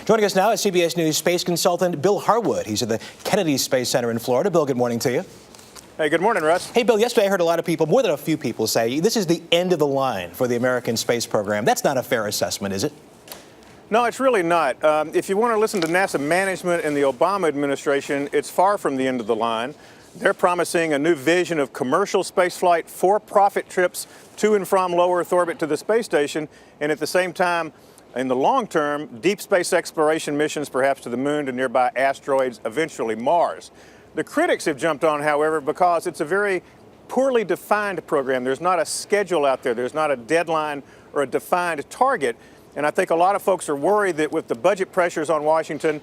Joining us now is CBS News space consultant Bill Harwood. He's at the Kennedy Space Center in Florida. Bill, good morning to you. Hey, good morning, Russ. Hey, Bill, yesterday I heard a lot of people, more than a few people, say this is the end of the line for the American space program. That's not a fair assessment, is it? No, it's really not. If you want to listen to NASA management and the Obama administration, it's far from the end of the line. They're promising a new vision of commercial spaceflight, for-profit trips to and from low Earth orbit to the space station, and at the same time, in the long term, deep space exploration missions, perhaps to the moon, to nearby asteroids, eventually Mars. The critics have jumped on, however, because it's a very poorly defined program. There's not a schedule out there. There's not a deadline or a defined target. And I think a lot of folks are worried that with the budget pressures on Washington,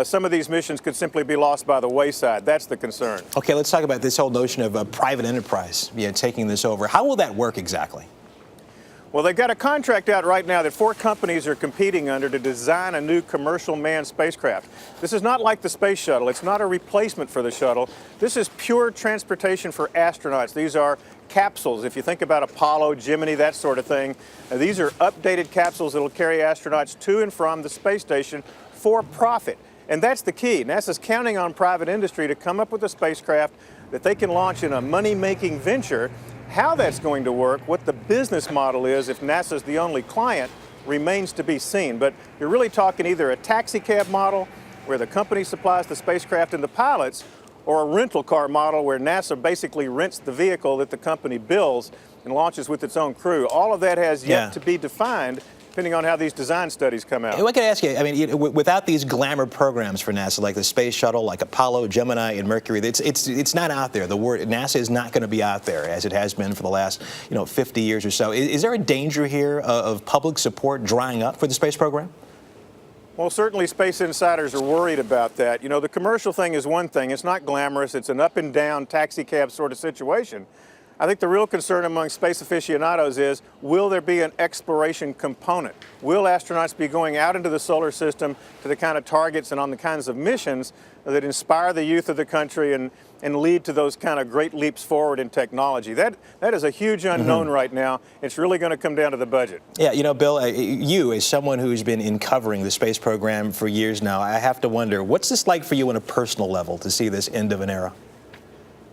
some of these missions could simply be lost by the wayside. That's the concern. Okay, let's talk about this whole notion of a private enterprise taking this over. How will that work exactly? Well, they've got a contract out right now that 4 companies are competing under to design a new commercial manned spacecraft. This is not like the space shuttle. It's not a replacement for the shuttle. This is pure transportation for astronauts. These are capsules. If you think about Apollo, Gemini, that sort of thing, these are updated capsules that will carry astronauts to and from the space station for profit. And that's the key. NASA's counting on private industry to come up with a spacecraft that they can launch in a money-making venture. How that's going to work, what the business model is if NASA's the only client, remains to be seen. But you're really talking either a taxi cab model where the company supplies the spacecraft and the pilots, or a rental car model where NASA basically rents the vehicle that the company builds and launches with its own crew. All of that has yet to be defined, depending on how these design studies come out. I can ask you, I mean, without these glamour programs for NASA, like the space shuttle, like Apollo, Gemini, and Mercury, it's not out there. The word NASA is not going to be out there as it has been for the last 50 years or so. Is there a danger here of public support drying up for the space program? Well, certainly space insiders are worried about that. You know, the commercial thing is one thing. It's not glamorous. It's an up and down taxi cab sort of situation. I think the real concern among space aficionados is, will there be an exploration component? Will astronauts be going out into the solar system to the kind of targets and on the kinds of missions that inspire the youth of the country and lead to those kind of great leaps forward in technology? That is a huge unknown right now. It's really going to come down to the budget. Yeah, Bill, you as someone who's been in covering the space program for years now, I have to wonder, what's this like for you on a personal level to see this end of an era?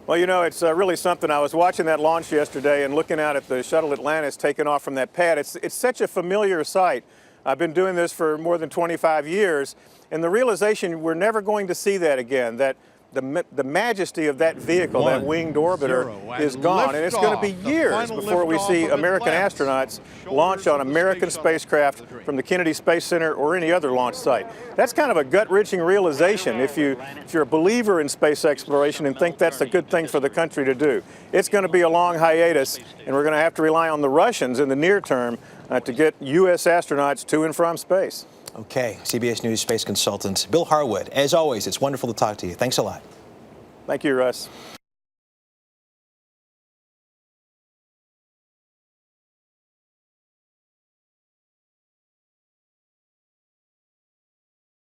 Well, it's really something. I was watching that launch yesterday and looking out at the shuttle Atlantis taking off from that pad. It's such a familiar sight. I've been doing this for more than 25 years, and the realization we're never going to see that again, that the majesty of that vehicle, that winged orbiter, is gone. And it's going to be years before we see American astronauts launch on American spacecraft from the Kennedy Space Center or any other launch site. That's kind of a gut-wrenching realization if you're a believer in space exploration and think that's a good thing for the country to do. It's going to be a long hiatus, and we're going to have to rely on the Russians in the near term to get U.S. astronauts to and from space. Okay, CBS News space consultant Bill Harwood. As always, it's wonderful to talk to you. Thanks a lot. Thank you, Russ.